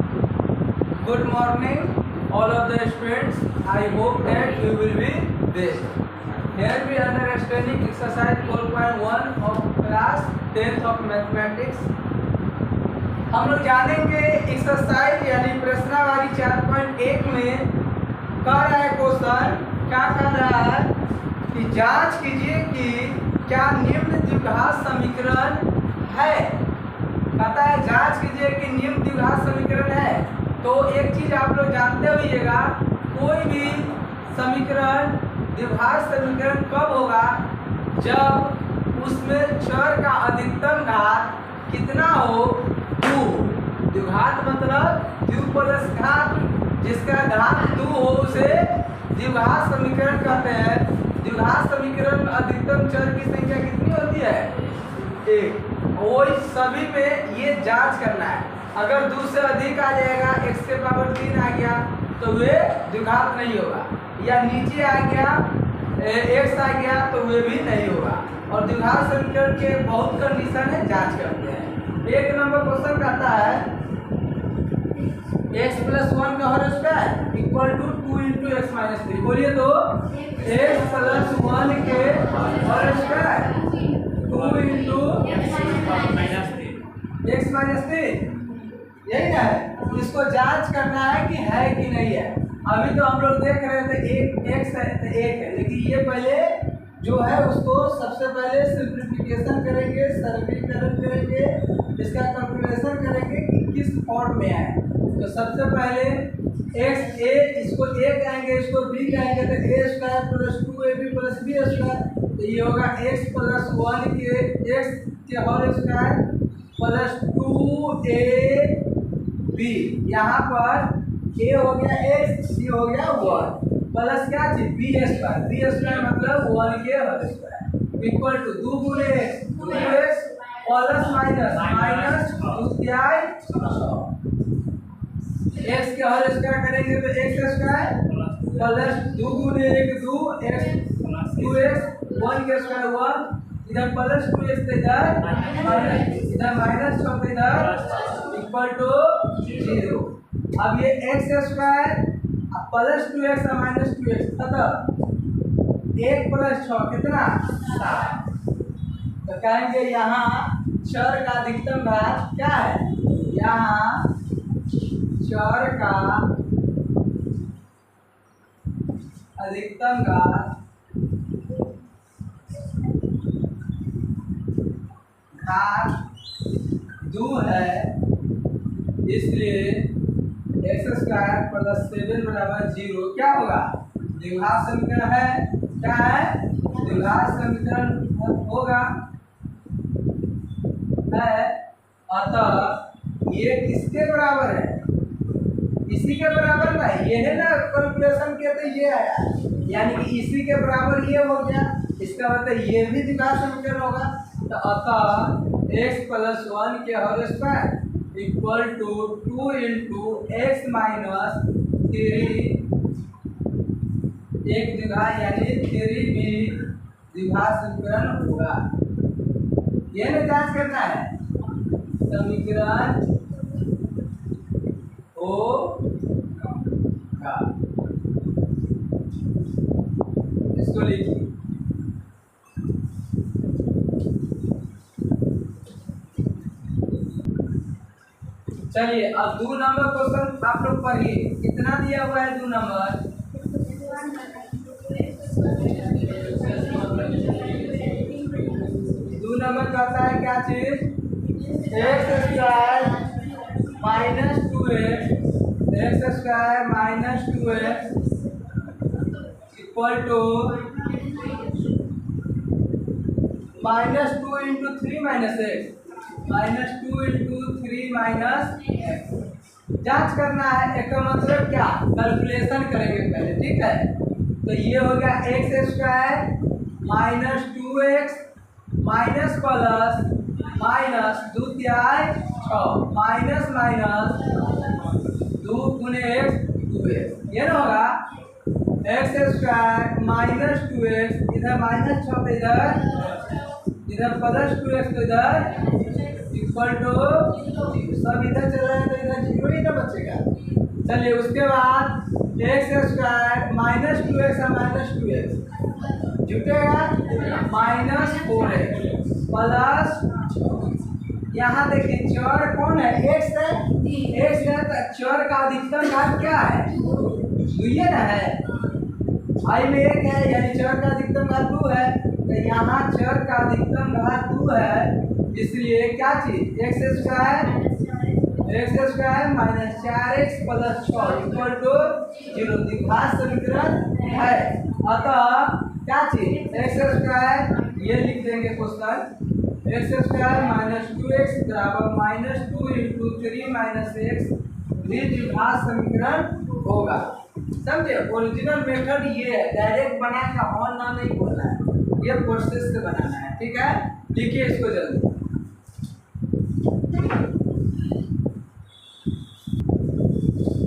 Good morning, all of the students. I hope that you will be best. Here we are understanding exercise 4.1 of class 10th of mathematics. हम लोग जानेंगे exercise यानी प्रश्नावली 4.1 में कह रहा है क्वेश्चन, क्या कह रहा है कि जांच कीजिए कि क्या निम्न द्विघात समीकरण है। कहता है जांच कीजिए कि निम्न द्विघात समीकरण है। तो एक चीज आप लोग जानते होइएगा, कोई भी समीकरण द्विघात समीकरण कब होगा, जब उसमें चर का अधिकतम घात कितना हो, 2। द्विघात मतलब द्वि प्लस घात, जिसका घात 2 हो उसे द्विघात समीकरण कहते हैं। द्विघात समीकरण में अधिकतम चर की संख्या कितनी होती है, 1। वही सभी में ये जांच करना है। अगर 2 से अधिक आ जाएगा, x के पावर 3 आ गया तो वे द्विघात नहीं होगा, या नीचे आ गया x आ गया तो वे भी नहीं होगा। और द्विघात समीकरण के बहुत कंडीशन है, जांच करते हैं। 1 नंबर क्वेश्चन कहता है x + 1 का whole square equal to 2 × x - 3। बोलिए तो x + 1 के होल स्क्वायर 2 × x - 3, यही है। इसको जांच करना है कि है कि नहीं है। अभी तो हम लोग देख रहे थे x है तो 1 है, लेकिन ये पहले जो है उसको सबसे पहले सिंप्लीफिकेशन करेंगे, सरलीकरण करेंगे, इसका कैलकुलेशन करेंगे कि किस फॉर्म में है। तो सबसे पहले x a, इसको a कहेंगे, इसको b कहेंगे, तो a² + 2ab + b²। तो ये होगा x + 1 के x के होल स्क्वायर + 2ab। यहाँ पर a हो गया x, c हो गया 1 प्लस क्या चीज b² मतलब 1 के whole square equal to 2 × x 2x plus minus 2 तिहाई 6। x के होल स्क्वायर करेंगे तो x² प्लस 2 × 1 2 x 2x 1 के स्क्वायर 1, इधर प्लस 2x तो इधर माइनस, इधर माइनस 6 तो इधर इक्वल टू 0। अब ये x² plus 2x minus 2x खत्म, 1 + 6 कितना 7। तो कहेंगे यहाँ चर का अधिकतम घात क्या है, यहाँ चर का अधिकतम घात 2 है, इसलिए x² + 7 = 0 क्या होगा, द्विघात समीकरण है। क्या है, द्विघात समीकरण होगा है। अतः ये किसके बराबर है, इसी के बराबर ना, ये है ना कैलकुलेशन किया तो ये आया, यानी कि इसी के बराबर ये हो गया। इसका मतलब ये भी द्विघात समीकरण होगा। तो अतः x + 1 के whole square equal to 2 × x - 3 एक द्विघात यानी 3b द्विघात समीकरण होगा। यह ना जांच करना है, समीकरण होगा। इसको लिखिए। चलिए अब 2 नंबर क्वेश्चन आप लोग पढ़िए। कितना दिया हुआ है 2 नंबर, 2 नंबर कहता है क्या चीज, x² - 2x equal to -2 × 3 - x -2 × 3 - x। जांच करना है, एक मतलब क्या, कैलकुलेशन करेंगे पहले, ठीक है। तो ये हो गया x² - 2x minus plus minus 2 तिहाई 6 माइनस 2 × x 2x, ये ना होगा x² - 2x, इधर -6 तो इधर प्लस 2x तो इधर इक्वल टू 0। सब इधर चल रहा है तो इधर जीरो ही ना बचेगा। चलिए उसके बाद एक्स स्क्वायर माइनस 2x और minus 2x जुटेगा minus 4x plus, यहाँ देखिए चर कौन है, एक्स है, एक्स है तो चर का अधिकतम घात क्या है, 2 ना है, आई में 1 है यानी चर का अधिकतम घात 2 है, तो यहाँ चर का अधिकतम घात 2 है, इसलिए क्या चीज x square minus 4x plus 6 equal to 0 द्विघात समीकरण है। अतः क्या चीज एक्स स्क्वायर, ये लिख देंगे question, x square minus 2x बराबर माइनस 2 इंटू 3 माइनस एक्स द्विघात समीकरण होगा। समझे, ओरिजिनल मेथड ये है, डायरेक्ट बना के ऑन ना नहीं बोलना है, ये प्रोसेस से बनाना है। ठीक है, लिखिए इसको जल्दी।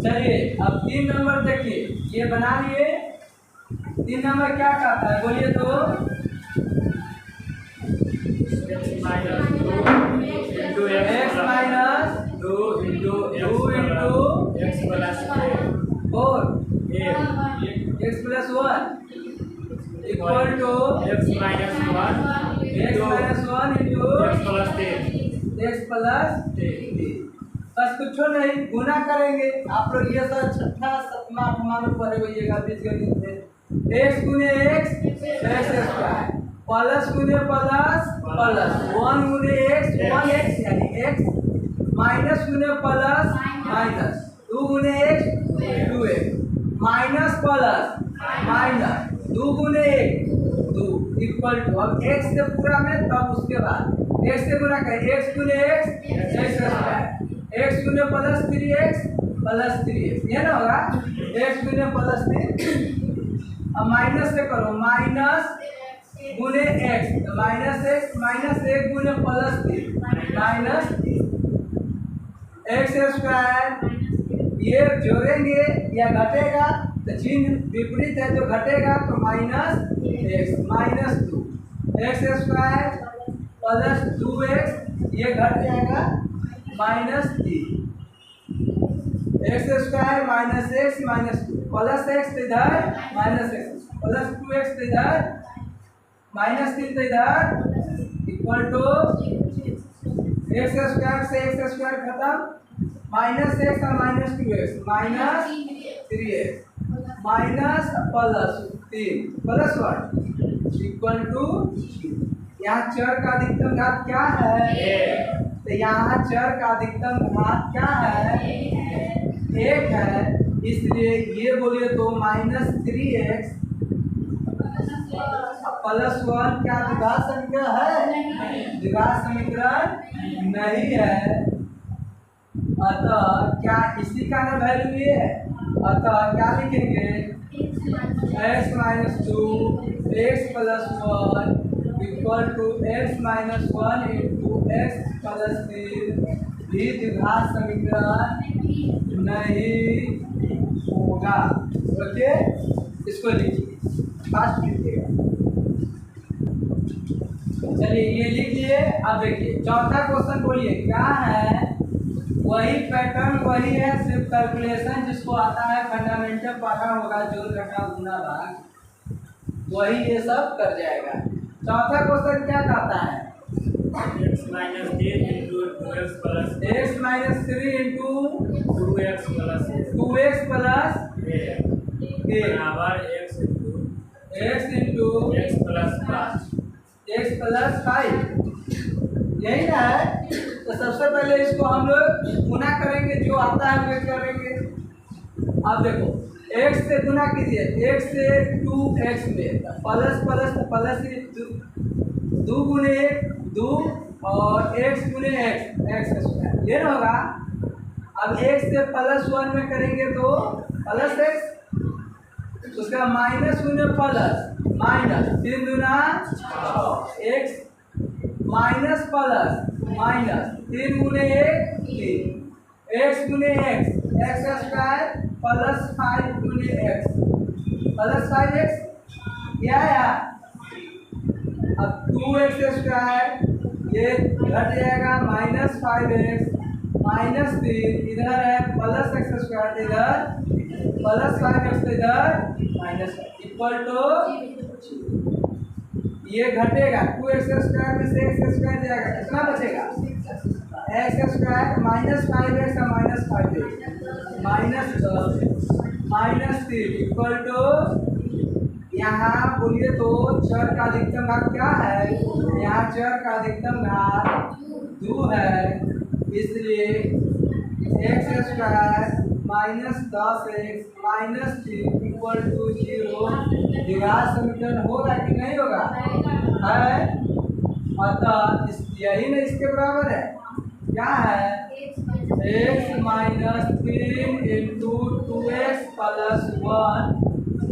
चलिए अब 3 नंबर देखिए, ये बना लिए। 3 नंबर क्या कहता है बोलिए तो, x minus 2 into x plus 1 equal to x minus 1 into x plus 3। बस कुछ नहीं, गुना करेंगे। आप लोग ये सब छठा सतमा आठवां में पढ़े होइएगा बीजगणित में। एक्स गुने एक्स एक्स स्क्वायर प्लस गुने प्लस प्लस 1 गुने एक्स 1x यानी x माइनस गुने प्लस माइनस 2 गुने x 2x minus plus minus 2 गुने 1 2 इक्वल टू, अब x से पूरा में तब उसके बाद x से गुना करें, x गुने x एक्स स्क्वायर x गुने प्लस 3x ये ना होगा, x गुने प्लस 3, अब माइनस से करो, माइनस गुने x माइनस x माइनस 1 गुने प्लस 3 माइनस एक्स स्क्वायर, ये जोड़ेंगे या घटेगा तो चिन्ह विपरीत है, जो घटेगा तो minus x minus 2 x square plus 2x, ये घट जाएगा minus 3 x square minus x minus 2 plus x इधर माइनस एक्स प्लस 2x इधर माइनस 3 इधर इक्वल टू एक्स स्क्वायर से एक्स स्क्वायर खत्म, माइनस एक्स और minus 2x minus 3x minus plus 3 plus 1 equal to, यहाँ चर का अधिकतम घात क्या है, तो यहाँ चर का अधिकतम घात क्या है 1 है, इसलिए ये बोलिए तो माइनस 3x प्लस 1 क्या द्विघात समीकरण है, द्विघात समीकरण नहीं है। अतः क्या इसी का ना वैल्यू ये है, अतः क्या लिखेंगे x minus 2 x plus 1 equal to x minus 1 into x plus 3 भी द्विघात समीकरण नहीं होगा। ओके, इसको लिखिए, फास्ट लिखिएगा। चलिए ये लिख लिए। अब देखिए चौथा क्वेश्चन, बोलिए क्या है, वही पैटर्न वही है, सिर्फ कैलकुलेशन जिसको आता है फंडामेंटल पढ़ा होगा, जोड़ घटा गुना भाग वही ये सब कर जाएगा। चौथा क्वेश्चन क्या कहता है, x minus 3 into 2x plus 1 बराबर x इंटू x प्लस 5, यही ना है। तो सबसे पहले इसको हम लोग गुना करेंगे, जो आता है वो करेंगे। अब देखो x से गुना कीजिए, x से 2x में प्लस प्लस प्लस 2 गुने 2 और x गुने x स्क्वायर, ये ना होगा। अब x से प्लस 1 में करेंगे तो प्लस x, उसका माइनस गुने प्लस माइनस 3 दूना 6 x माइनस प्लस माइनस 3 गुने 1 3 x गुने x स्क्वायर प्लस 5 गुने x प्लस 5x क्या है। अब 2x स्क्वायर ये घट जाएगा माइनस 5x -3 इधर है प्लस एक्स स्क्वायर, इधर प्लस 5x इधर माइनस इक्वल टू ये घटेगा 2x स्क्वायर में से x स्क्वायर जाएगा, कितना बचेगा x स्क्वायर -5x और -5x -3 इक्वल टू यहाँ बोलिए तो चर का अधिकतम घात क्या है, यहाँ चर का अधिकतम घात 2 है, इसलिए x square -10x -3 equal to 0 द्विघात समीकरण होगा कि नहीं होगा, है। अतः यही ना इसके बराबर है, क्या है x -3 into 2x plus 1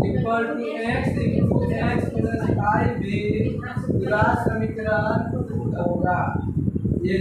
equal to x into x plus 5 भी द्विघात समीकरण होगा, ये